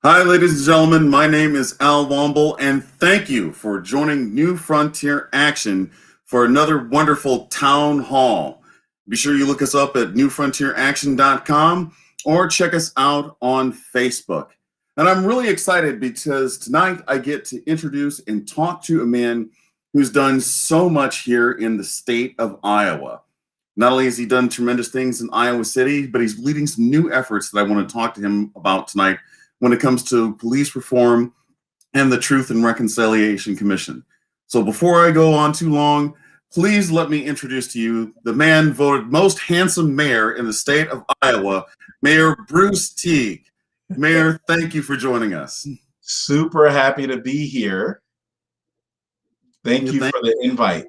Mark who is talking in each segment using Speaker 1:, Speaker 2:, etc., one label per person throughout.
Speaker 1: Hi, ladies and gentlemen. My name is Al Womble, and thank you for joining New Frontier Action for another wonderful town hall. Be sure you look us up at newfrontieraction.com or check us out on Facebook. And I'm really excited because tonight I get to introduce and talk to a man who's done so much here in the state of Iowa. Not only has he done tremendous things in Iowa City, but he's leading some new efforts that I want to talk to him about tonight when it comes to police reform and the Truth and Reconciliation Commission. So before I go on too long, please let me introduce to you the man voted most handsome mayor in the state of Iowa, Mayor Bruce Teague. Mayor, thank you for joining us.
Speaker 2: Super happy to be here. Thank
Speaker 1: Yeah,
Speaker 2: you for the invite.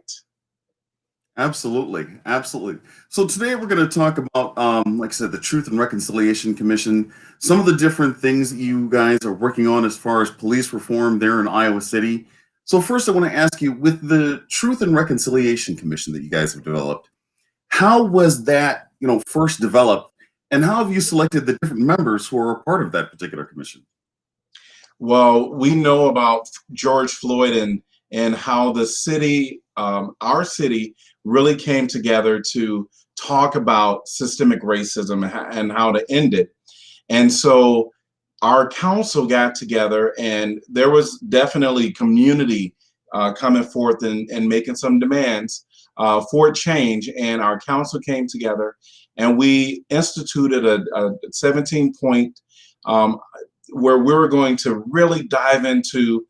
Speaker 1: Absolutely, absolutely. So today we're going to talk about, like I said, the Truth and Reconciliation Commission, some of the different things that you guys are working on as far as police reform there in Iowa City. So first, I want to ask you, with the Truth and Reconciliation Commission that you guys have developed, how was that, first developed, and how have you selected the different members who are a part of that particular commission?
Speaker 2: Well, we know about George Floyd and how the city, our city, really came together to talk about systemic racism and how to end it. And so our council got together, and there was definitely community coming forth and making some demands for change. And our council came together, and we instituted a 17-point where we were going to really dive into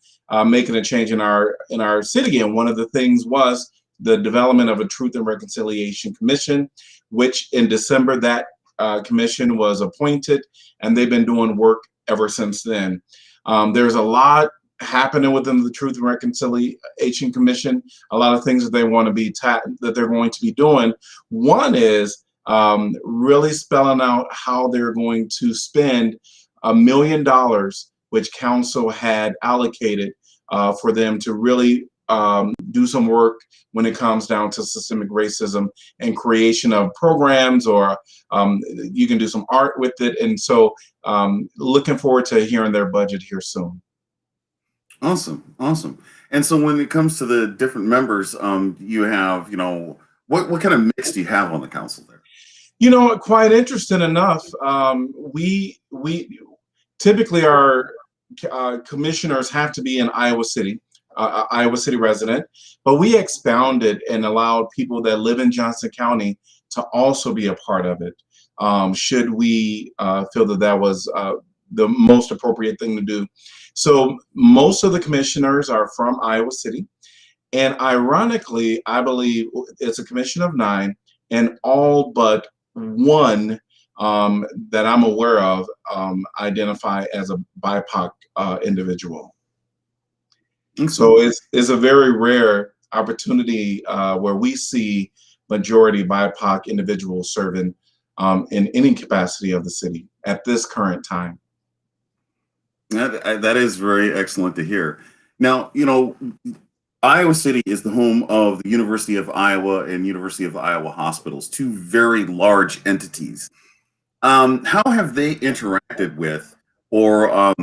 Speaker 2: making a change in our city. And one of the things was the development of a Truth and Reconciliation Commission, which in December that commission was appointed, and they've been doing work ever since then. There's a lot happening within the Truth and Reconciliation Commission, a lot of things that they want to be that they're going to be doing. One is really spelling out how they're going to spend $1 million, which council had allocated for them to really do some work when it comes down to systemic racism and creation of programs, or you can do some art with it. And so looking forward to hearing their budget here soon.
Speaker 1: Awesome, awesome. And so when it comes to the different members, you have, what kind of mix do you have on the council there?
Speaker 2: You know, quite interesting enough, we typically our commissioners have to be in Iowa City, Iowa City resident, but we expounded and allowed people that live in Johnson County to also be a part of it, should we feel that that was the most appropriate thing to do. So most of the commissioners are from Iowa City, and ironically, I believe it's a commission of 9, and all but one that I'm aware of identify as a BIPOC individual. So it's a very rare opportunity where we see majority BIPOC individuals serving in any capacity of the city at this current time.
Speaker 1: That is very excellent to hear. Now, Iowa City is the home of the University of Iowa and University of Iowa hospitals, two very large entities. How have they interacted with, or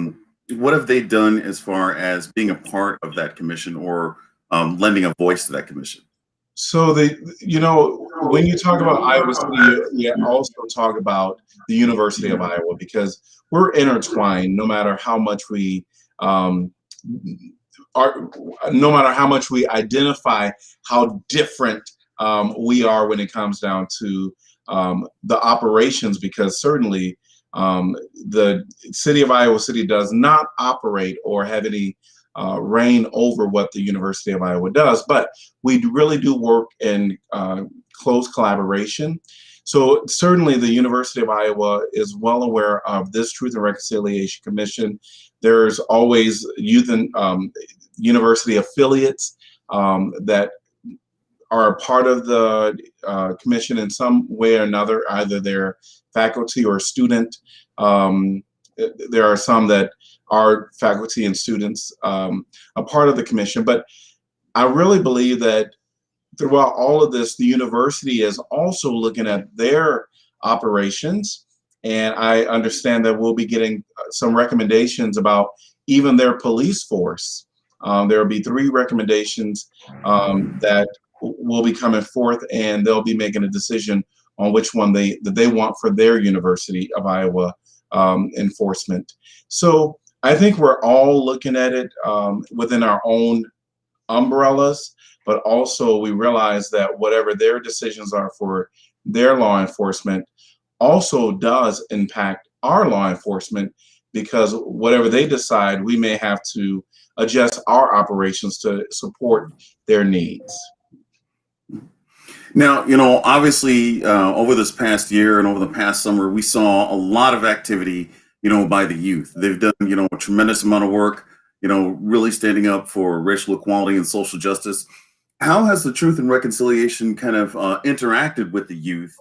Speaker 1: what have they done as far as being a part of that commission, or lending a voice to that commission?
Speaker 2: So when you talk about Iowa City, you also talk about the University of Iowa, because we're intertwined. No matter how much we no matter how much we identify how different we are when it comes down to the operations, because certainly the city of Iowa City does not operate or have any reign over what the University of Iowa does, but we really do work in close collaboration. So certainly the University of Iowa is well aware of this Truth and Reconciliation Commission. There's always youth and university affiliates that are a part of the commission in some way or another, either they're faculty or student. There are some that are faculty and students a part of the commission, but I really believe that throughout all of this, the university is also looking at their operations and I understand that we'll be getting some recommendations about even their police force. There will be 3 recommendations that will be coming forth, and they'll be making a decision on which one that they want for their University of Iowa enforcement. So I think we're all looking at it within our own umbrellas, but also we realize that whatever their decisions are for their law enforcement also does impact our law enforcement, because whatever they decide, we may have to adjust our operations to support their needs.
Speaker 1: Now, obviously, over this past year and over the past summer, we saw a lot of activity, by the youth. They've done, a tremendous amount of work, really standing up for racial equality and social justice. How has the Truth and Reconciliation kind of interacted with the youth?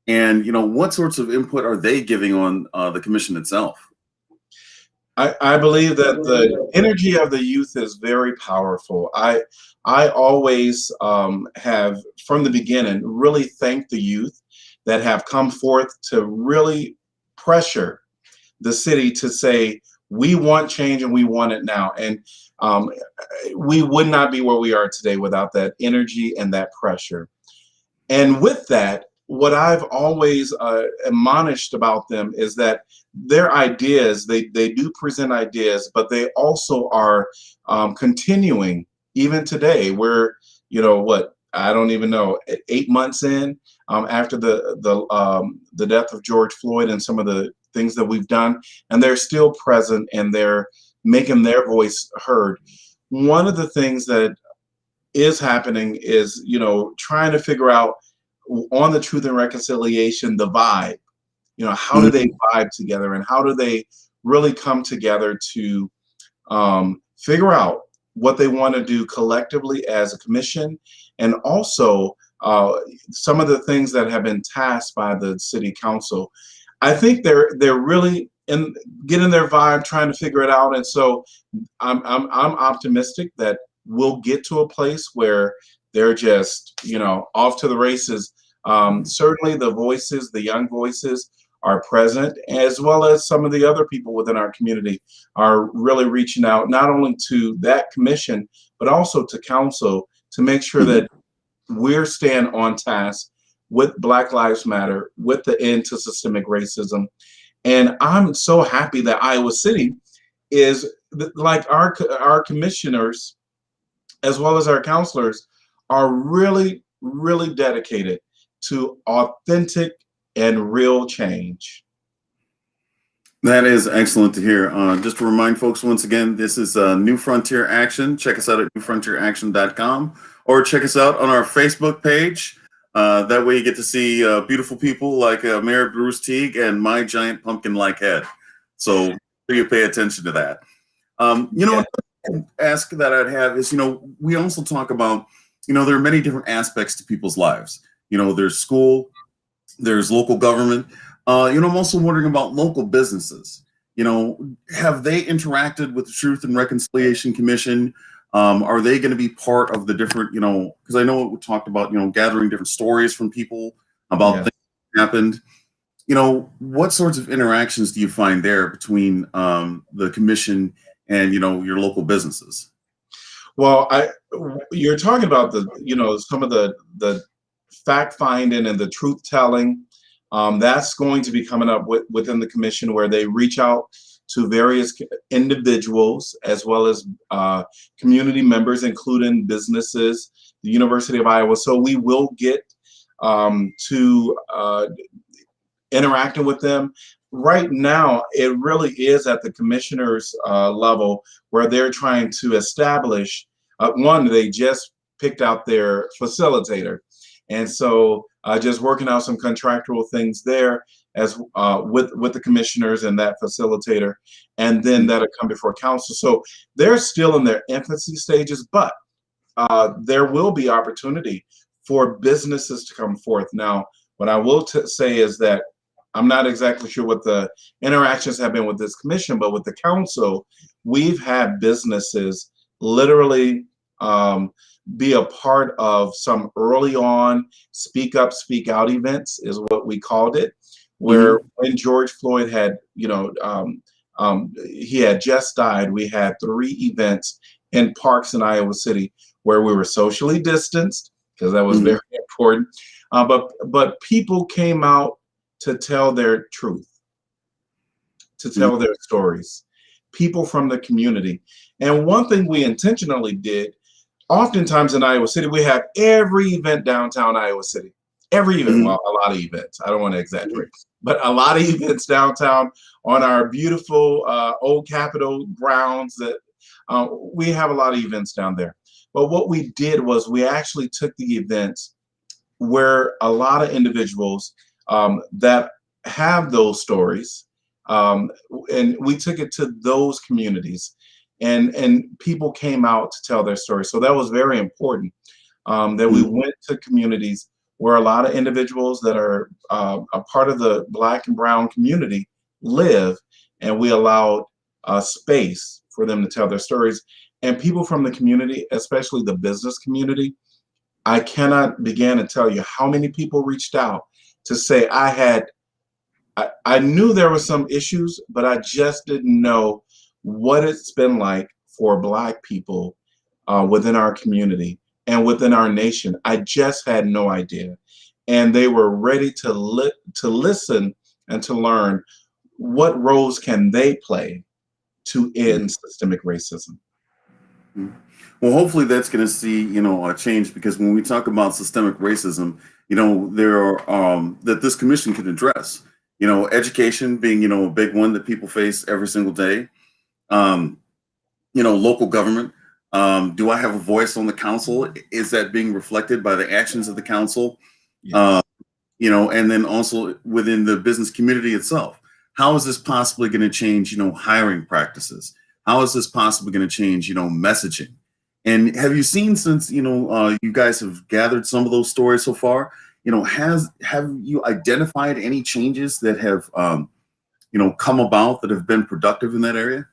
Speaker 1: And, what sorts of input are they giving on the commission itself?
Speaker 2: I believe that the energy of the youth is very powerful. I always have, from the beginning, really thanked the youth that have come forth to really pressure the city to say, we want change and we want it now. And we would not be where we are today without that energy and that pressure. And with that, what I've always admonished about them is that their ideas, they do present ideas, but they also are continuing even today. We're, I don't even know, 8 months in after the death of George Floyd and some of the things that we've done, and they're still present and they're making their voice heard. One of the things that is happening is, trying to figure out on the Truth and Reconciliation, the vibe, how do they vibe together, and how do they really come together to figure out what they want to do collectively as a commission, and also some of the things that have been tasked by the city council. I think they're really getting their vibe, trying to figure it out, and so I'm optimistic that we'll get to a place where they're just, off to the races. Certainly the voices, the young voices are present, as well as some of the other people within our community are really reaching out, not only to that commission, but also to council, to make sure that we're staying on task with Black Lives Matter, with the end to systemic racism. And I'm so happy that Iowa City is, like, our commissioners, as well as our counselors, are really, really dedicated to authentic and real change.
Speaker 1: That is excellent to hear. Just to remind folks, once again, this is New Frontier Action. Check us out at newfrontieraction.com, or check us out on our Facebook page. That way you get to see beautiful people like Mayor Bruce Teague and my giant pumpkin-like head. So you pay attention to that. Ask that I'd have is, we also talk about, there are many different aspects to people's lives. There's school, there's local government. I'm also wondering about local businesses. Have they interacted with the Truth and Reconciliation Commission? Are they going to be part of the different, because I know we talked about, gathering different stories from people about things that happened. What sorts of interactions do you find there between the commission and, your local businesses?
Speaker 2: Well, you're talking about some of the fact finding and the truth telling. That's going to be coming up within the commission, where they reach out to various individuals as well as community members, including businesses, the University of Iowa. So we will get to interacting with them. Right now, it really is at the commissioner's level, where they're trying to establish, one, they just picked out their facilitator. And so just working out some contractual things there as with the commissioners and that facilitator, and then that'll come before council. So they're still in their infancy stages, but there will be opportunity for businesses to come forth. Now, what I will say is that I'm not exactly sure what the interactions have been with this commission, but with the council, we've had businesses literally be a part of some early on speak up, speak out events, is what we called it, where
Speaker 1: Mm-hmm.
Speaker 2: when George Floyd had, he had just died, we had 3 events in parks in Iowa City where we were socially distanced because that was
Speaker 1: Mm-hmm.
Speaker 2: very important. But people came out to tell their truth, to tell their stories, people from the community. And one thing we intentionally did, oftentimes in Iowa City, we have every event downtown Iowa City. Every event,
Speaker 1: Mm-hmm.
Speaker 2: well, a lot of events. I don't want to exaggerate, but a lot of events downtown on our beautiful old Capitol grounds. That we have a lot of events down there. But what we did was we actually took the events where a lot of individuals that have those stories, um, and we took it to those communities, and people came out to tell their stories. So that was very important, that we
Speaker 1: Mm-hmm.
Speaker 2: went to communities where a lot of individuals that are a part of the Black and Brown community live, and we allowed space for them to tell their stories. And people from the community, especially the business community, I cannot begin to tell you how many people reached out to say I knew there were some issues, but I just didn't know what it's been like for Black people within our community and within our nation. I just had no idea. And they were ready to listen and to learn what roles can they play to end systemic racism.
Speaker 1: Mhm. Well, hopefully that's going to see, a change because when we talk about systemic racism, there are that this commission can address, education being, a big one that people face every single day. Um, local government. Do I have a voice on the council? Is that being reflected by the actions of the council?
Speaker 2: Yes.
Speaker 1: And then also within the business community itself. How is this possibly going to change, hiring practices? How is this possibly going to change, messaging? And have you seen since, you guys have gathered some of those stories so far, have you identified any changes that have, come about that have been productive in that area?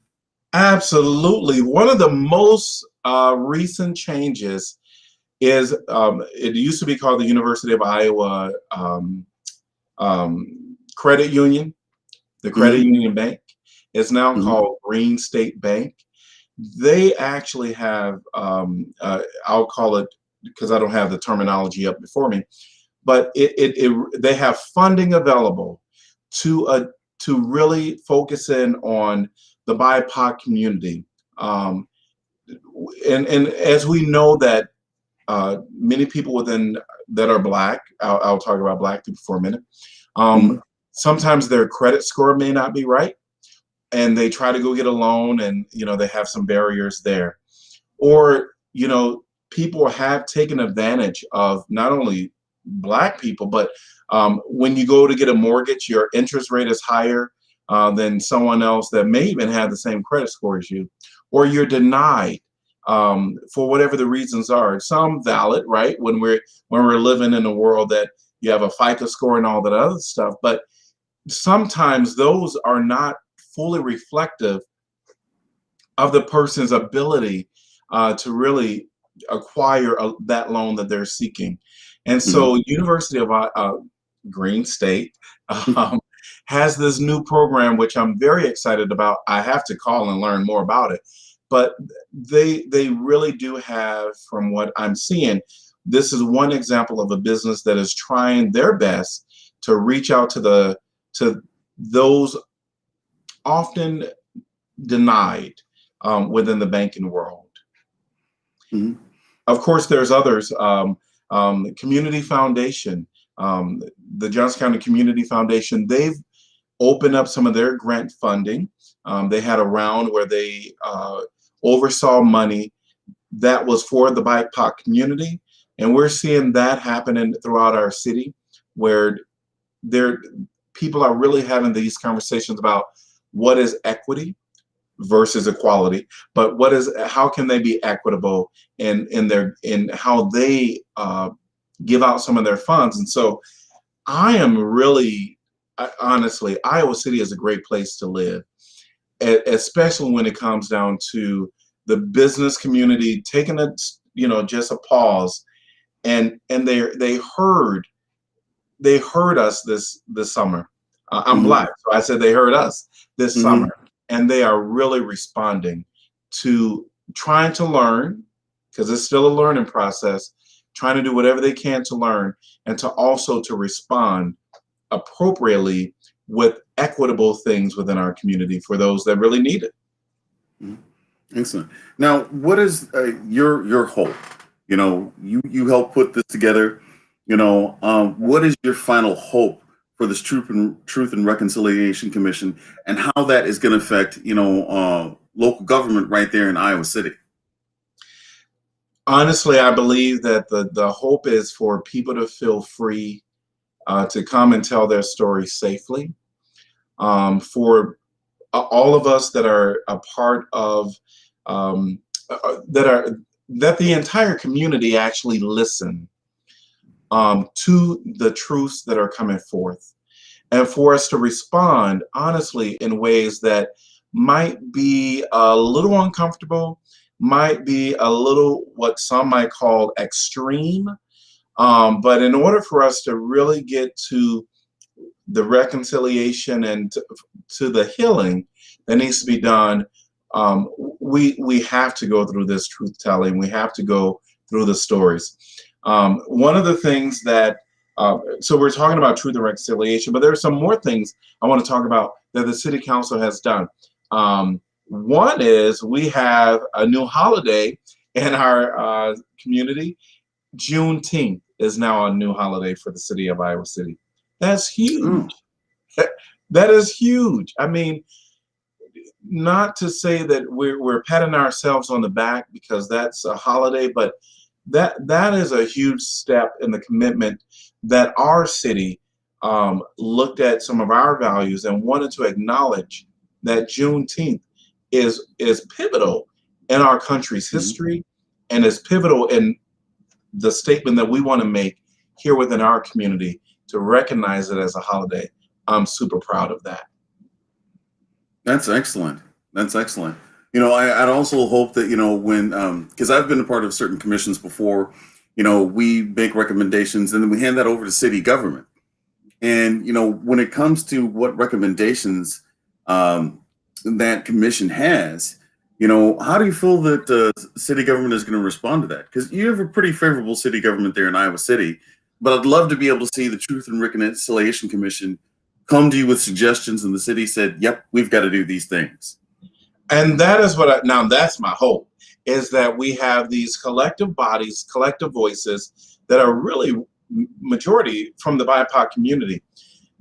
Speaker 2: Absolutely. One of the most recent changes is it used to be called the University of Iowa Credit Union, the Credit
Speaker 1: Hmm.
Speaker 2: Union Bank. It's now
Speaker 1: Hmm.
Speaker 2: called Green State Bank. They actually have, I'll call it because I don't have the terminology up before me, but they have funding available to to really focus in on the BIPOC community. Um, and as we know that many people within that are Black, I'll talk about Black people for a minute. Um,
Speaker 1: Hmm.
Speaker 2: Sometimes their credit score may not be right, and they try to go get a loan, and they have some barriers there. Or people have taken advantage of not only Black people, but when you go to get a mortgage, your interest rate is higher than someone else that may even have the same credit score as you, or you're denied for whatever the reasons are. Some valid, right? When we're living in a world that you have a FICO score and all that other stuff, but sometimes those are not fully reflective of the person's ability to really acquire that loan that they're seeking. And
Speaker 1: Hmm.
Speaker 2: so University of Green State um, has this new program, which I'm very excited about. I have to call and learn more about it. But they really do have, from what I'm seeing, this is one example of a business that is trying their best to reach out to those often denied within the banking world.
Speaker 1: Hmm.
Speaker 2: Of course, there's others. Community Foundation, um, the Johnson County Community Foundation, they've opened up some of their grant funding. They had a round where they oversaw money that was for the BIPOC community, and we're seeing that happening throughout our city, where there people are really having these conversations about what is equity versus equality, but how can they be equitable in how they give out some of their funds. And so I am really, honestly, Iowa City is a great place to live, especially when it comes down to the business community taking just a pause, and they heard us this summer. I'm
Speaker 1: Hmm.
Speaker 2: Black, so I said they heard us this
Speaker 1: Hmm.
Speaker 2: summer, and they are really responding to trying to learn, because it's still a learning process, trying to do whatever they can to learn, and to also to respond appropriately with equitable things within our community for those that really need it.
Speaker 1: Excellent. Now, what is your hope? You helped put this together. What is your final hope for this Truth and Reconciliation Commission, and how that is going to affect local government right there in Iowa City?
Speaker 2: Honestly, I believe that the hope is for people to feel free to come and tell their story safely. For all of us that are a part of that are that the entire community actually listen to the truths that are coming forth, and for us to respond honestly in ways that might be a little uncomfortable, might be a little what some might call extreme. But in order for us to really get to the reconciliation and to the healing that needs to be done, we have to go through this truth telling. We have to go through the stories. One of the things that so we're talking about truth and reconciliation, but there are some more things I want to talk about that the City Council has done. One is we have a new holiday in our community. Juneteenth is now a new holiday for the city of Iowa City. That's huge.
Speaker 1: Oh,
Speaker 2: That is huge. I mean, not to say that we're patting ourselves on the back because that's a holiday, but that is a huge step in the commitment that our city looked at some of our values and wanted to acknowledge that Juneteenth is pivotal in our country's
Speaker 1: mhm.
Speaker 2: history and is pivotal in the statement that we want to make here within our community to recognize it as a holiday. I'm super proud of that.
Speaker 1: That's excellent. That's excellent. I'd also hope that, when, because I've been a part of certain commissions before, we make recommendations and then we hand that over to city government. And, when it comes to what recommendations that commission has, how do you feel that city government is going to respond to that? Because you have a pretty favorable city government there in Iowa City, but I'd love to be able to see the Truth and Reconciliation Commission come to you with suggestions, and the city said, "Yep, we've got to do these things."
Speaker 2: And that is now that's my hope, is that we have these collective bodies, collective voices that are really majority from the BIPOC community.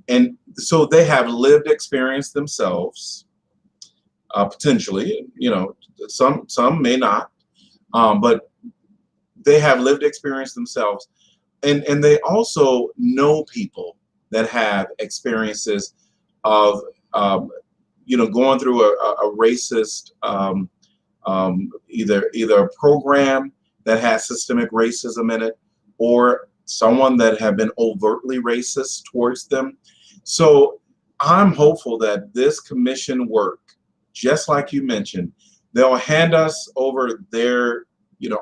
Speaker 2: And so they have lived experience themselves, potentially, some may not, but they have lived experience themselves. And they also know people that have experiences of going through a racist either a program that has systemic racism in it, or someone that have been overtly racist towards them. So I'm hopeful that this commission work, just like you mentioned, they'll hand us over their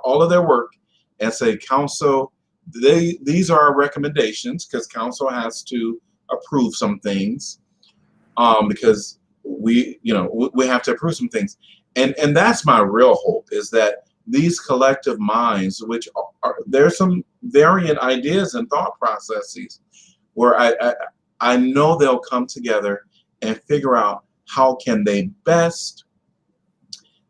Speaker 2: all of their work and say, council, these are our recommendations, because council has to approve some things, because we have to approve some things, and that's my real hope, is that these collective minds, which there's some variant ideas and thought processes, where I know they'll come together and figure out how can they best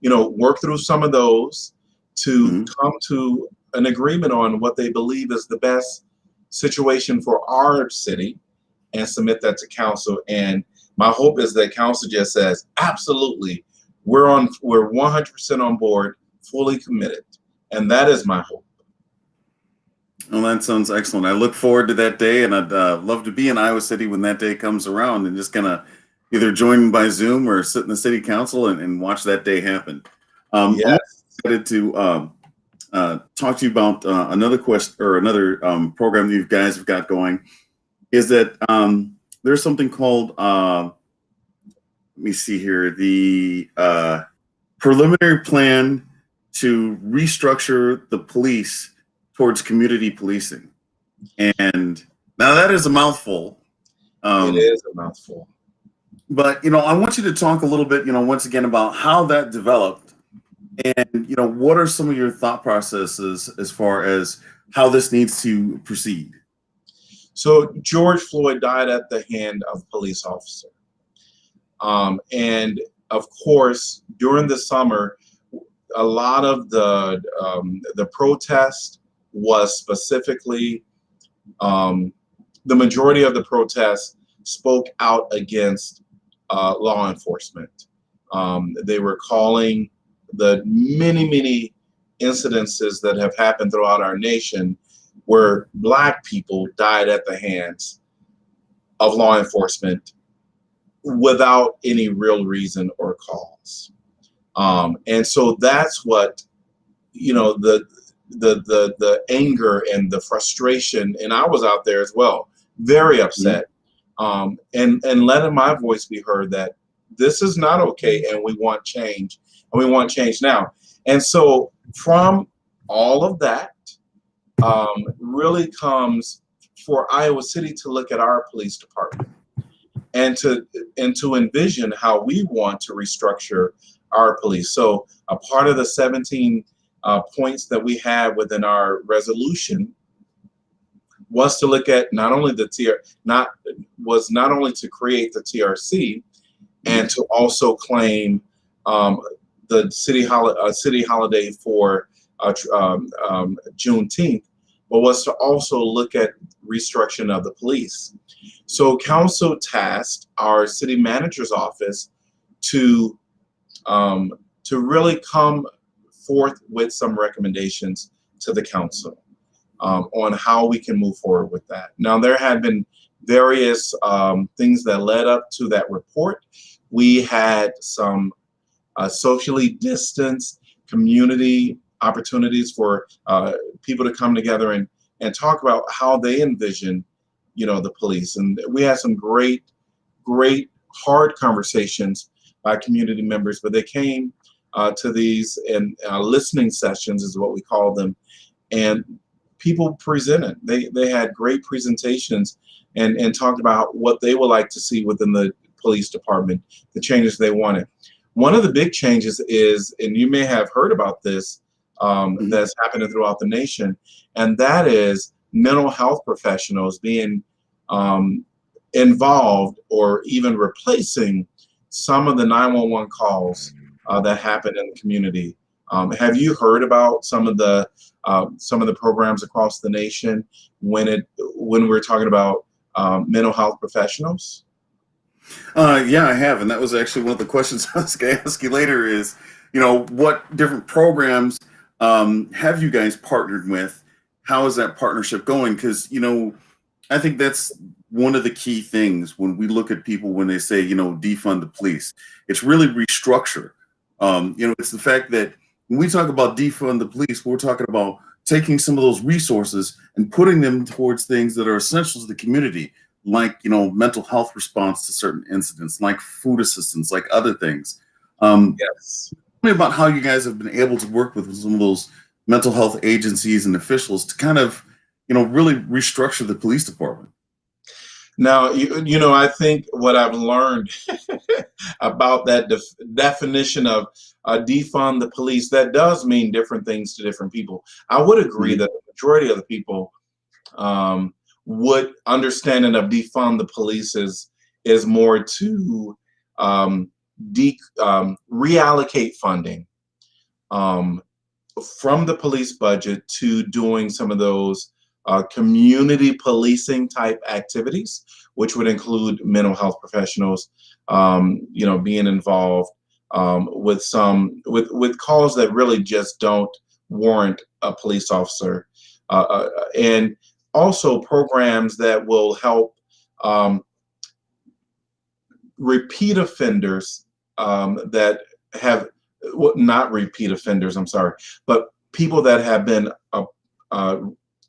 Speaker 2: work through some of those to
Speaker 1: Mhm.
Speaker 2: come to an agreement on what they believe is the best situation for our city, and submit that to council. And my hope is that council just says, absolutely, we're 100% on board, fully committed. And that is my hope.
Speaker 1: Well, that sounds excellent. I look forward to that day, and I'd love to be in Iowa City when that day comes around, and just kind of either join by Zoom or sit in the city council and watch that day happen. I'm
Speaker 2: Yes.
Speaker 1: excited to talk to you about another question or another program that you guys have got going. Is that there's something called let me see here, the preliminary plan to restructure the police towards community policing. And now that is a mouthful.
Speaker 2: It
Speaker 1: Um,
Speaker 2: is a mouthful.
Speaker 1: but I want you to talk a little bit, once again about how that developed, and what are some of your thought processes as far as how this needs to proceed.
Speaker 2: So George Floyd died at the hand of a police officer. And of course, during the summer, a lot of the protest was specifically, the majority of the protests spoke out against law enforcement. They were calling the many incidences that have happened throughout our nation where Black people died at the hands of law enforcement without any real reason or cause. And so that's what, the anger and the frustration, and I was out there as well, very
Speaker 1: Mhm.
Speaker 2: upset, and letting my voice be heard that this is not okay, and we want change, and we want change now. And so from all of that, really comes for Iowa City to look at our police department and to envision how we want to restructure our police. So a part of the 17 points that we had within our resolution was to look at not only the not only to create the TRC and to also claim the city holiday for Juneteenth, but was to also look at restructuring of the police. So council tasked our city manager's office to really come forth with some recommendations to the council on how we can move forward with that. Now, there had been various things that led up to that report. We had some socially distanced community opportunities for people to come together and talk about how they envision, the police. And we had some great, hard conversations by community members, but they came to these and listening sessions is what we call them. And people presented. They had great presentations and talked about what they would like to see within the police department, the changes they wanted. One of the big changes is, and you may have heard about this,
Speaker 1: Mhm.
Speaker 2: that's happening throughout the nation, and that is mental health professionals being involved or even replacing some of the 911 calls that happen in the community. Have you heard about some of the programs across the nation when we're talking about mental health professionals?
Speaker 1: Yeah, I have, and that was actually one of the questions I was going to ask you later. Is what different programs have you guys partnered with? How is that partnership going? Because I think that's one of the key things when we look at people when they say defund the police. It's really restructure. It's the fact that when we talk about defund the police, we're talking about taking some of those resources and putting them towards things that are essential to the community, like mental health response to certain incidents, like food assistance, like other things.
Speaker 2: Yes.
Speaker 1: Tell me about how you guys have been able to work with some of those mental health agencies and officials to kind of really restructure the police department.
Speaker 2: Now, I think what I've learned about that definition of defund the police, that does mean different things to different people. I would agree
Speaker 1: Mhm.
Speaker 2: that the majority of the people um, would understanding of defund the police is more to um, reallocate funding um, from the police budget to doing some of those community policing type activities, which would include mental health professionals, being involved with with calls that really just don't warrant a police officer, and also programs that will help um, repeat offenders that have well, not repeat offenders, I'm sorry, but people that have been uh,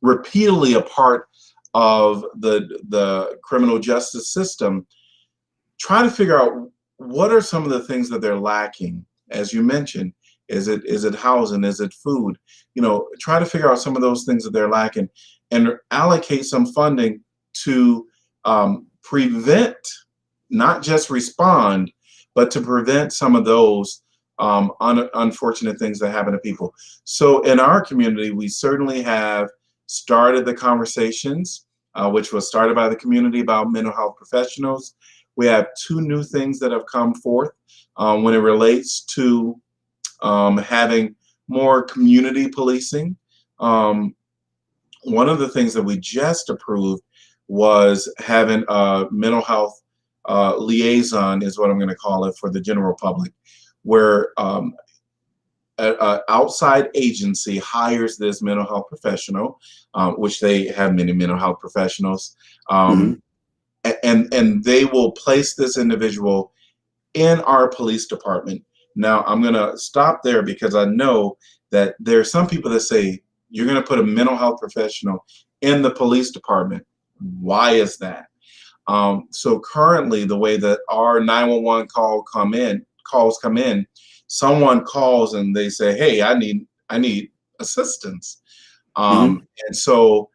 Speaker 2: repeatedly a part of the criminal justice system, try to figure out what are some of the things that they're lacking. As you mentioned, is it housing? Is it food? Try to figure out some of those things that they're lacking, and allocate some funding to prevent, not just respond, but to prevent some of those unfortunate things that happen to people. So in our community, we certainly have started the conversations, which was started by the community about mental health professionals. We have 2 new things that have come forth when it relates to having more community policing. One of the things that we just approved was having a mental health liaison, is what I'm going to call it, for the general public, where an outside agency hires this mental health professional, which they have many mental health professionals, and they will place this individual in our police department. Now, I'm going to stop there because I know that there are some people that say, you're going to put a mental health professional in the police department. Why is that? So currently, the way that our 911 calls come in, someone calls and they say, "Hey, I need assistance," and so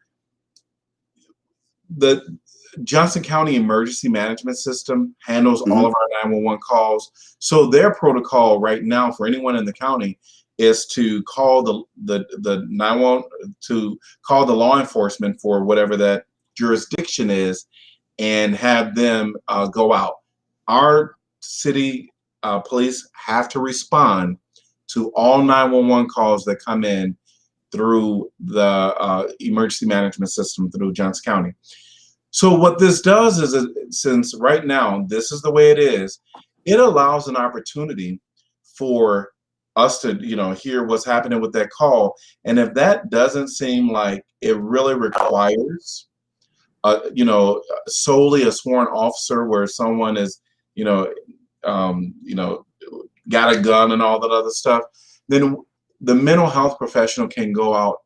Speaker 2: the Johnson County Emergency Management System handles all of our 911 calls. So their protocol right now for anyone in the county is to call the 911, to call the law enforcement for whatever that jurisdiction is, and have them go out. Our city police have to respond to all 911 calls that come in through the emergency management system through Johnson County. So what this does is, since right now this is the way it is, it allows an opportunity for us to, hear what's happening with that call. And if that doesn't seem like it really requires, solely a sworn officer, where someone is, got a gun and all that other stuff, then the mental health professional can go out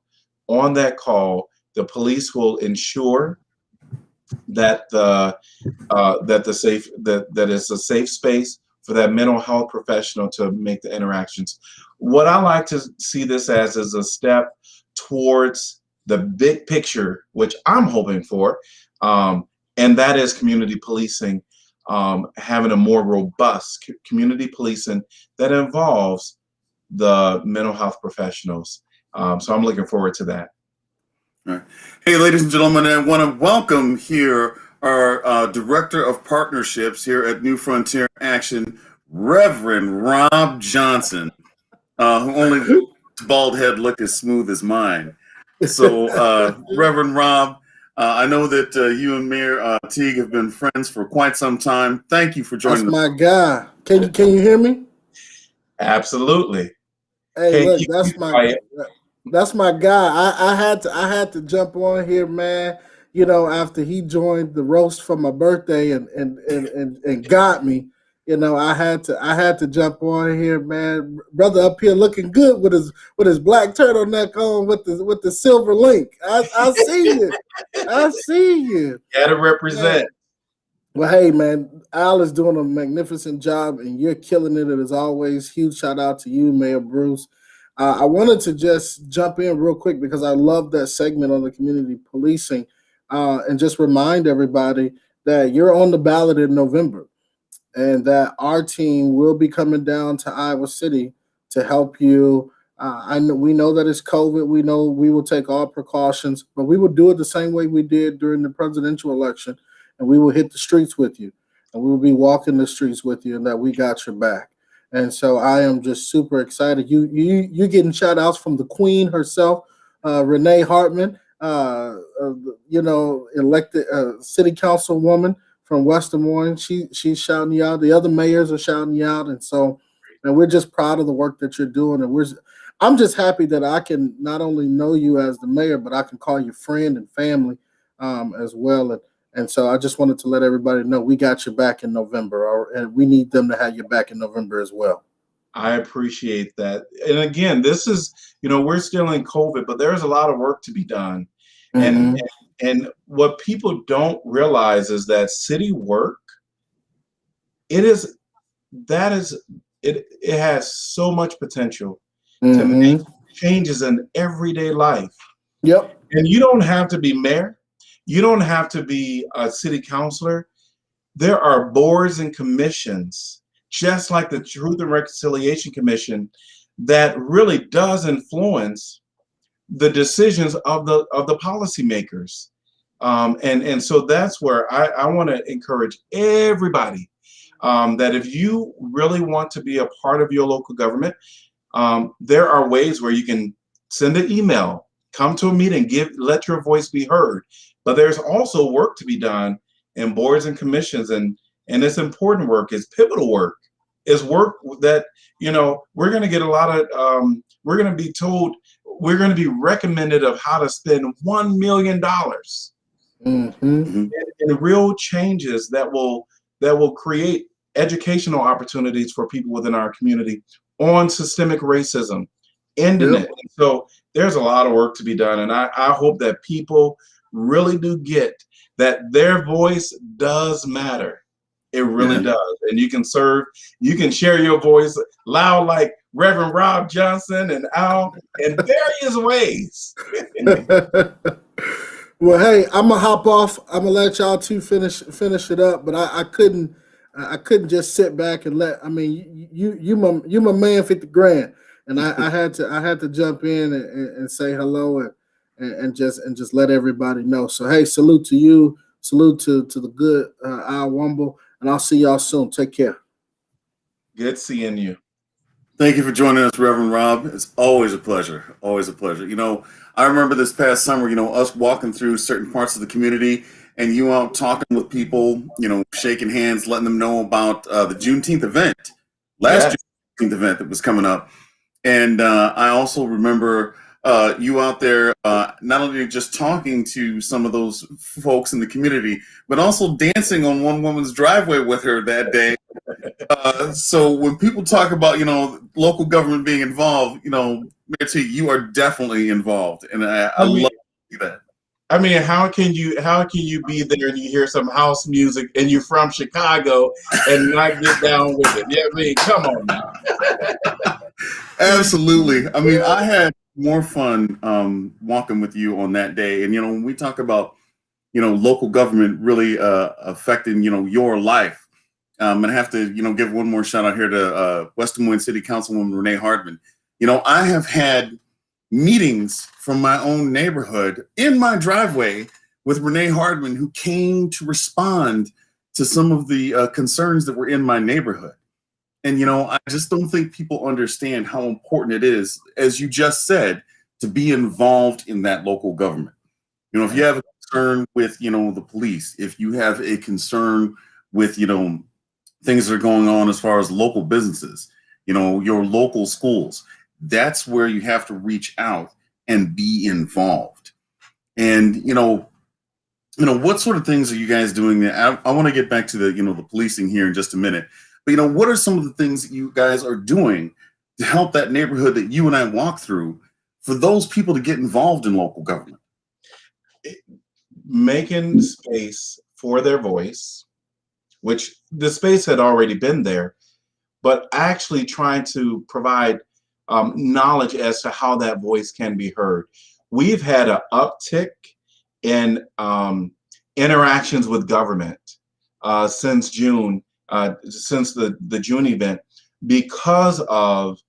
Speaker 2: on that call. The police will ensure that it's a safe space for that mental health professional to make the interactions. What I like to see this as is a step towards the big picture, which I'm hoping for, and that is community policing, having a more robust community policing that involves the mental health professionals. So I'm looking forward to that.
Speaker 1: All right. Hey, ladies and gentlemen, I want to welcome here our Director of Partnerships here at New Frontier Action, Reverend Rob Johnson, who only his bald head looked as smooth as mine. So, Reverend Rob, I know that you and Mayor Teague have been friends for quite some time. Thank you for joining us.
Speaker 3: That's my guy. Can you hear me?
Speaker 2: Absolutely.
Speaker 3: Hey, look, that's my guy. I had to jump on here, man. After he joined the roast for my birthday and got me, I had to jump on here, man. Brother up here looking good with his black turtleneck on with the silver link. I see you. I see you.
Speaker 2: Gotta represent.
Speaker 3: Man. Well, hey, man, Al is doing a magnificent job, and you're killing it. As always, huge shout out to you, Mayor Bruce. I wanted to just jump in real quick because I love that segment on the community policing, and just remind everybody that you're on the ballot in November, and that our team will be coming down to Iowa City to help you. We know that it's COVID. We know we will take all precautions, but we will do it the same way we did during the presidential election, and we will hit the streets with you, and we will be walking the streets with you, and that we got your back. And so I am just super excited. You're getting shout outs from the Queen herself, Renee Hartman, elected city councilwoman from West Des Moines. She's shouting you out. The other mayors are shouting you out. And we're just proud of the work that you're doing. And I'm just happy that I can not only know you as the mayor, but I can call you friend and family as well. And so I just wanted to let everybody know we got your back in November, and we need them to have your back in November as well.
Speaker 2: I appreciate that. And again, this is, we're still in COVID, but there's a lot of work to be done. Mm-hmm. And what people don't realize is that city work, it has so much potential to make changes in everyday life.
Speaker 3: Yep.
Speaker 2: And you don't have to be mayor. You don't have to be a city councilor. there are boards and commissions, just like the Truth and Reconciliation Commission, that really does influence the decisions of the policymakers. And so that's where I want to encourage everybody that if you really want to be a part of your local government, there are ways where you can send an email, come to a meeting, let your voice be heard. But there's also work to be done in boards and commissions, and it's important work. It's pivotal work. It's work that, you know, we're going to get a lot of. We're going to be told. We're going to be recommended of how to spend $1 million in real changes that will create educational opportunities for people within our community on systemic racism, ending it. And so there's a lot of work to be done, and I hope that people really do get that their voice does matter. It really does. And you can share your voice loud like Reverend Rob Johnson and Al in various ways.
Speaker 3: Well, hey, I'm gonna hop off. I'm gonna let y'all two finish it up, but I couldn't just sit back and you my man 50 grand, and I had to jump in and say hello and just let everybody know. So hey, salute to you, salute to the good Al Womble, and I'll see y'all soon. Take care.
Speaker 2: Good seeing you.
Speaker 1: Thank you for joining us, Reverend Rob. It's always a pleasure. Always a pleasure. You know, I remember this past summer, you know, us walking through certain parts of the community and you out talking with people, you know, shaking hands, letting them know about the Juneteenth event, Juneteenth event that was coming up. And I also remember you out there not only just talking to some of those folks in the community, but also dancing on one woman's driveway with her that day. So when people talk about, you know, local government being involved, you know, Mayor Teague, you are definitely involved, and I love to see that.
Speaker 2: I mean, how can you be there and you hear some house music and you're from Chicago and not get down with it? Yeah, I mean, come on now.
Speaker 1: Absolutely. I mean, I had more fun walking with you on that day, and you know, when we talk about, you know, local government really affecting, you know, your life. And I have to, you know, give one more shout out here to West Des Moines City Councilwoman Renee Hardman. You know, I have had meetings from my own neighborhood in my driveway with Renee Hardman, who came to respond to some of the concerns that were in my neighborhood. And, you know, I just don't think people understand how important it is, as you just said, to be involved in that local government. You know, if you have a concern with, you know, the police, if you have a concern with, you know, things that are going on as far as local businesses, you know, your local schools, that's where you have to reach out and be involved. And, you know, what sort of things are you guys doing? I want to get back to the, you know, the policing here in just a minute. But, you know, what are some of the things that you guys are doing to help that neighborhood that you and I walk through for those people to get involved in local government?
Speaker 2: Making space for their voice, which the space had already been there, but actually trying to provide knowledge as to how that voice can be heard. We've had an uptick in interactions with government since June, since the June event, because of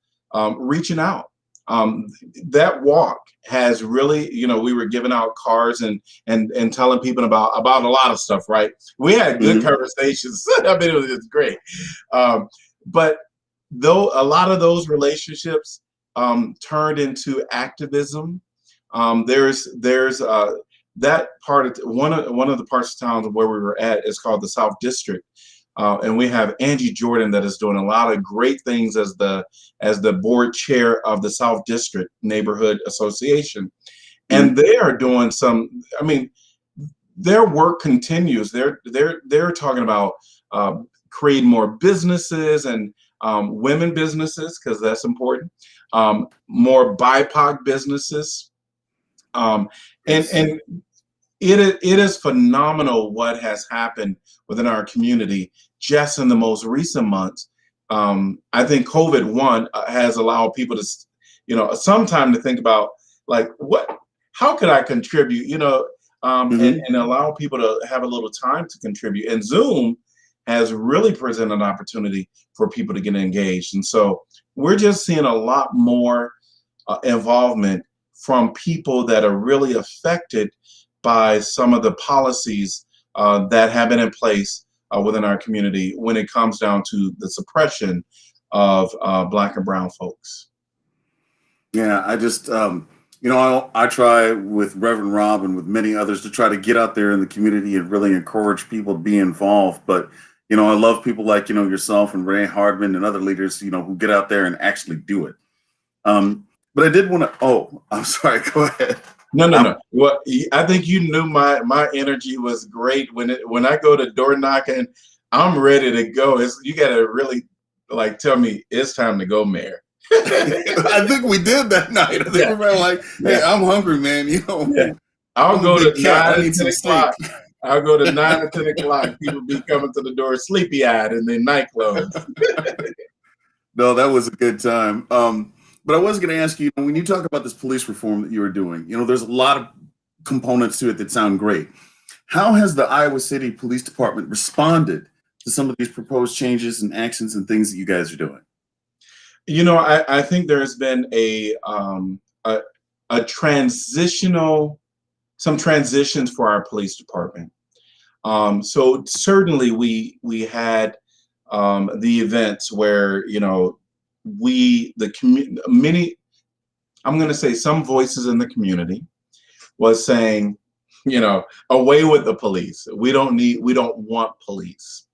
Speaker 2: reaching out. That walk has really, you know, we were giving out cards and telling people about a lot of stuff, right? We had good conversations. I mean, it was great. But though a lot of those relationships turned into activism, there's that part of one of the parts of town where we were at is called the South District. And we have Angie Jordan that is doing a lot of great things as the board chair of the South District Neighborhood Association. And they are doing some, I mean, their work continues. They're talking about creating more businesses and women businesses, because that's important, more BIPOC businesses. And it is phenomenal what has happened within our community just in the most recent months. I think COVID has allowed people to, you know, some time to think about, like, how could I contribute, you know, and allow people to have a little time to contribute. And Zoom has really presented an opportunity for people to get engaged. And so we're just seeing a lot more involvement from people that are really affected by some of the policies that have been in place within our community when it comes down to the suppression of Black and brown folks.
Speaker 1: Yeah, I just, I try with Reverend Rob and with many others to try to get out there in the community and really encourage people to be involved. But, I love people like, yourself and Ray Hardman and other leaders, who get out there and actually do it. But I did want to, I'm sorry, go ahead.
Speaker 2: No. Well, I think you knew my energy was great when I go to door knocking. I'm ready to go. You got to really tell me it's time to go, Mayor.
Speaker 1: I think we did that night. I think we were like, "Hey, I'm hungry, man."
Speaker 2: I'll go to 9 or 10 o'clock. I'll go to 9 or 10 o'clock. People be coming to the door sleepy-eyed in their night clothes.
Speaker 1: No, that was a good time. But I was going to ask you, when you talk about this police reform that you were doing, there's a lot of components to it that sound great. How has the Iowa City Police Department responded to some of these proposed changes and actions and things that you guys are doing?
Speaker 2: I think there's been some transitions for our police department. So certainly we had the events where I'm going to say some voices in the community was saying, away with the police. We don't want police.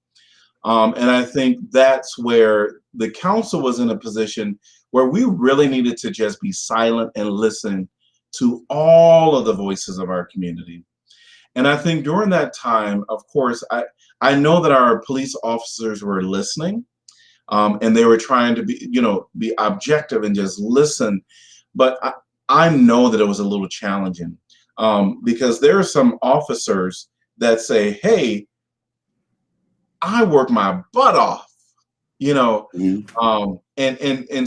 Speaker 2: And I think that's where the council was in a position where we really needed to just be silent and listen to all of the voices of our community. And I think during that time, of course, I know that our police officers were listening, and they were trying to be objective and just listen. But I know that it was a little challenging because there are some officers that say, "Hey, I work my butt off," and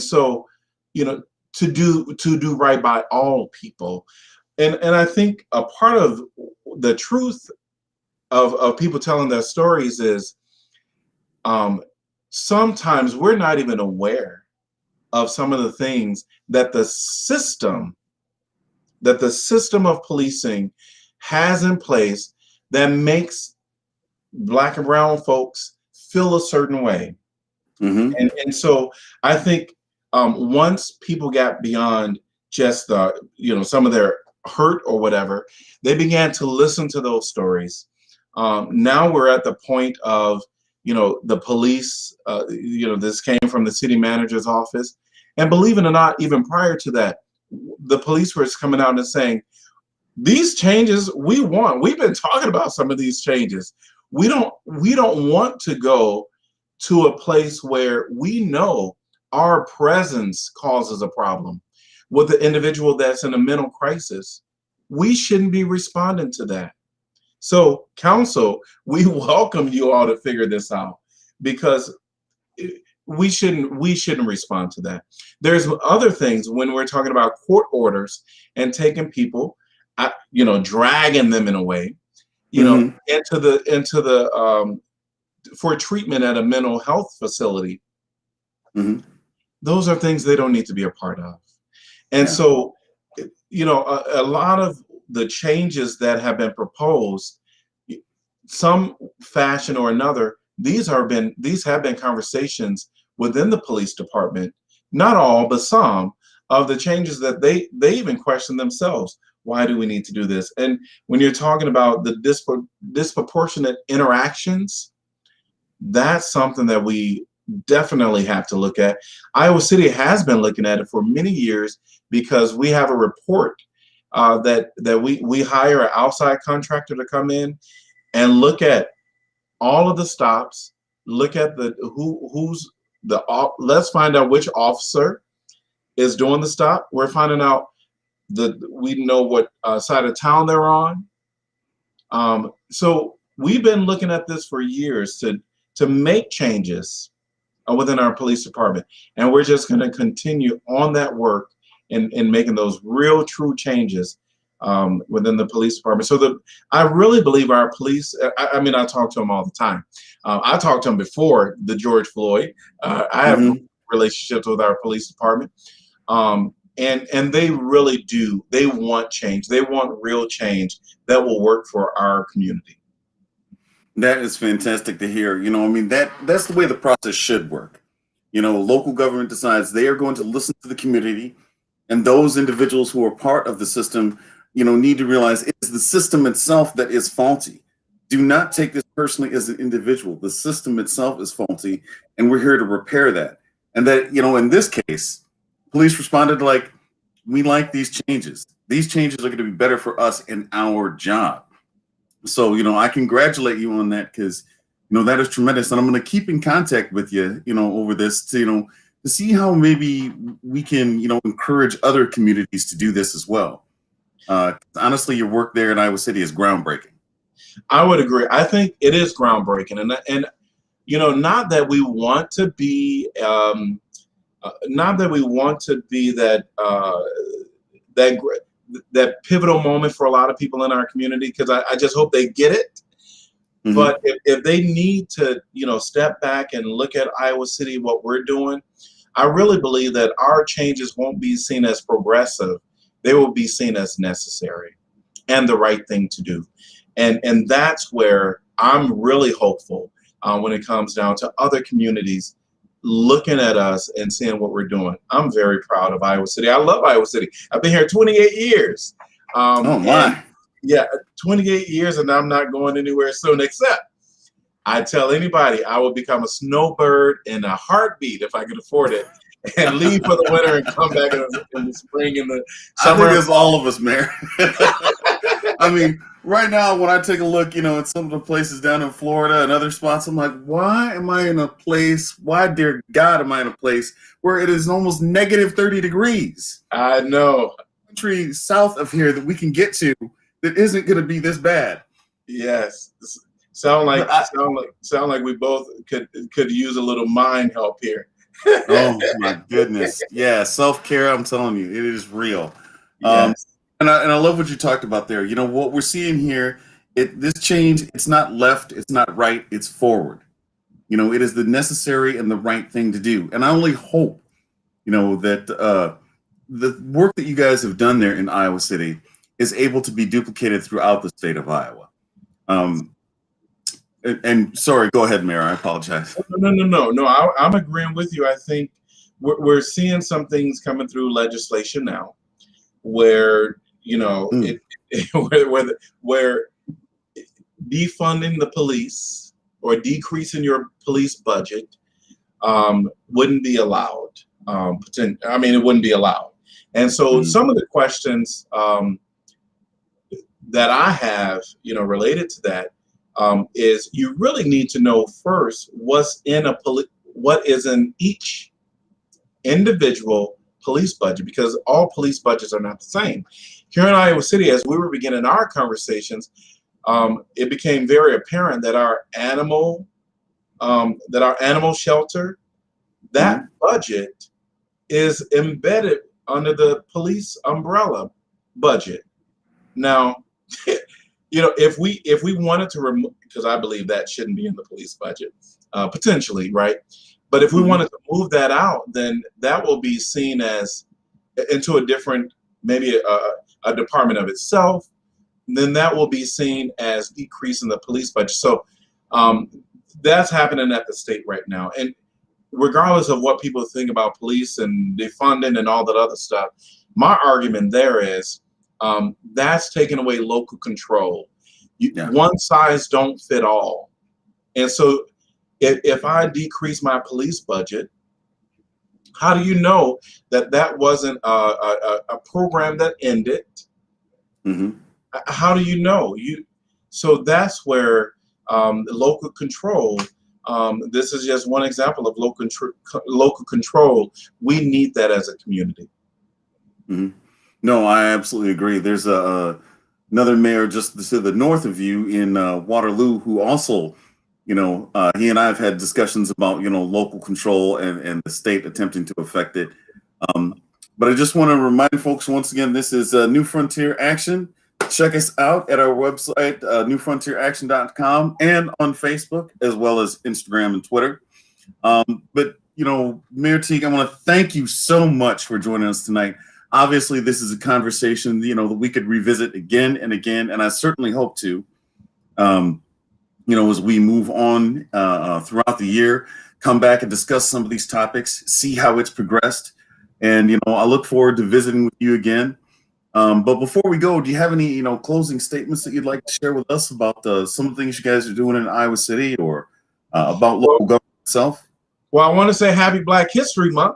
Speaker 2: so, to do right by all people. And I think a part of the truth of people telling their stories is sometimes we're not even aware of some of the things that the system of policing has in place that makes Black and brown folks feel a certain way.
Speaker 1: Mm-hmm.
Speaker 2: And so I think once people got beyond just some of their hurt or whatever, they began to listen to those stories. Now we're at the point of, the police, this came from the city manager's office. And believe it or not, even prior to that, the police were coming out and saying, these changes we want. We've been talking about some of these changes. We don't want to go to a place where we know our presence causes a problem with the individual that's in a mental crisis. We shouldn't be responding to that. So, council, we welcome you all to figure this out because we shouldn't respond to that. There's other things when we're talking about court orders and taking people, dragging them in a way, into the for treatment at a mental health facility.
Speaker 1: Mm-hmm.
Speaker 2: Those are things they don't need to be a part of. And so, a lot of the changes that have been proposed, some fashion or another, these have been conversations within the police department, not all, but some of the changes that they even question themselves. Why do we need to do this? And when you're talking about the disproportionate interactions, that's something that we definitely have to look at. Iowa City has been looking at it for many years because we have a report that we hire an outside contractor to come in and look at all of the stops, look at let's find out which officer is doing the stop. We're finding out we know what side of town they're on. So we've been looking at this for years to make changes within our police department. And we're just going to continue on that work and making those real, true changes within the police department. So I really believe our police. I mean, I talk to them all the time. I talked to them before the George Floyd. I have relationships with our police department, and they really do. They want change. They want real change that will work for our community.
Speaker 1: That is fantastic to hear. I mean, that's the way the process should work. Local government decides they are going to listen to the community, and those individuals who are part of the system, need to realize it's the system itself that is faulty. Do not take this personally as an individual. The system itself is faulty, and we're here to repair that. And that, in this case, police responded like, we like these changes. These changes are going to be better for us in our job. So, I congratulate you on that, because, that is tremendous. And I'm going to keep in contact with you, over this to see how maybe we can, encourage other communities to do this as well. Honestly, your work there in Iowa City is groundbreaking.
Speaker 2: I would agree. I think it is groundbreaking, and not that we want to be, that pivotal moment for a lot of people in our community, because I just hope they get it. Mm-hmm. But if they need to, step back and look at Iowa City, what we're doing, I really believe that our changes won't be seen as progressive. They will be seen as necessary and the right thing to do. And that's where I'm really hopeful when it comes down to other communities looking at us and seeing what we're doing. I'm very proud of Iowa City. I love Iowa City. I've been here 28 years.
Speaker 1: Oh my.
Speaker 2: Yeah, 28 years, and I'm not going anywhere soon, except I tell anybody I will become a snowbird in a heartbeat if I could afford it, and leave for the winter and come back in the spring and the summer.
Speaker 1: I think it's all of us, Mayor. I mean, right now, when I take a look, at some of the places down in Florida and other spots, I'm like, why, dear God, am I in a place where it is almost negative 30 degrees?
Speaker 2: I know.
Speaker 1: Country south of here that we can get to that isn't going to be this bad.
Speaker 2: Yes. Sound like we both could use a little mind help here.
Speaker 1: Oh my goodness. Yeah, self-care, I'm telling you, it is real.
Speaker 2: Yes.
Speaker 1: And I love what you talked about there. What we're seeing here, this change, it's not left, it's not right, it's forward. It is the necessary and the right thing to do. And I only hope, that the work that you guys have done there in Iowa City is able to be duplicated throughout the state of Iowa. And sorry, go ahead, Mayor. I apologize.
Speaker 2: No. I'm agreeing with you. I think we're seeing some things coming through legislation now, where where defunding the police or decreasing your police budget wouldn't be allowed. It wouldn't be allowed. And so some of the questions that I have, related to that, is you really need to know first what is in each individual police budget, because all police budgets are not the same. Here in Iowa City, as we were beginning our conversations, it became very apparent that our animal shelter, that budget is embedded under the police umbrella budget. Now, if we wanted to remove, because I believe that shouldn't be in the police budget, potentially, right? But if we wanted to move that out, then that will be seen as into a different, maybe a department of itself. Then that will be seen as decreasing the police budget. So that's happening at the state right now. And regardless of what people think about police and defunding and all that other stuff, my argument there is that's taking away local control. One size don't fit all. And so if I decrease my police budget, how do you know that wasn't a program that ended? How do you know? So that's where local control, this is just one example of local control. We need that as a community.
Speaker 1: No, I absolutely agree. There's another mayor just to the north of you in Waterloo who also, he and I have had discussions about, local control and the state attempting to affect it. But I just want to remind folks once again, this is New Frontier Action. Check us out at our website, newfrontieraction.com, and on Facebook, as well as Instagram and Twitter. But, you know, Mayor Teague, I want to thank you so much for joining us tonight. Obviously, this is a conversation, you know, that we could revisit again and again, and I certainly hope to, you know, as we move on throughout the year, come back and discuss some of these topics, see how it's progressed. And, you know, I look forward to visiting with you again. But before we go, do you have any, you know, closing statements that you'd like to share with us about some of the things you guys are doing in Iowa City, or about local government itself?
Speaker 2: Well, I want to say Happy Black History Month.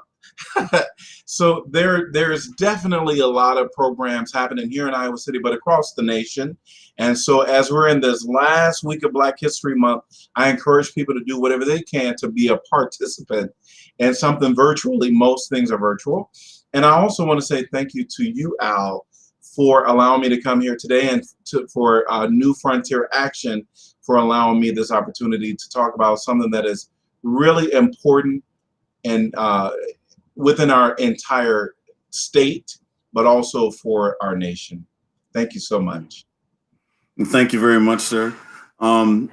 Speaker 2: So there's definitely a lot of programs happening here in Iowa City, but across the nation. And so as we're in this last week of Black History Month, I encourage people to do whatever they can to be a participant in something virtually. Most things are virtual. And I also want to say thank you to you, Al, for allowing me to come here today, and for New Frontier Action for allowing me this opportunity to talk about something that is really important and within our entire state, but also for our nation. Thank you so much.
Speaker 1: Thank you very much, sir. And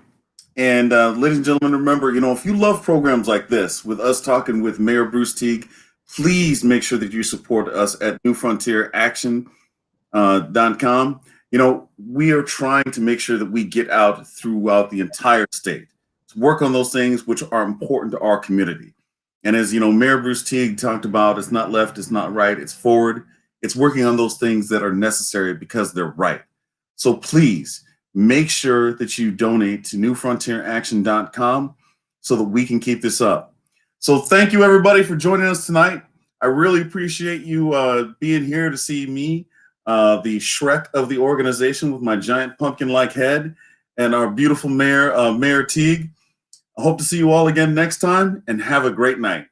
Speaker 1: ladies and gentlemen, remember, you know, if you love programs like this, with us talking with Mayor Bruce Teague, please make sure that you support us at newfrontieraction.com. You know, we are trying to make sure that we get out throughout the entire state to work on those things which are important to our community. And as you know, Mayor Bruce Teague talked about, it's not left, it's not right, it's forward. It's working on those things that are necessary because they're right. So please make sure that you donate to newfrontieraction.com so that we can keep this up. So thank you, everybody, for joining us tonight. I really appreciate you being here to see me, the Shrek of the organization with my giant pumpkin-like head, and our beautiful mayor, Mayor Teague. I hope to see you all again next time, and have a great night.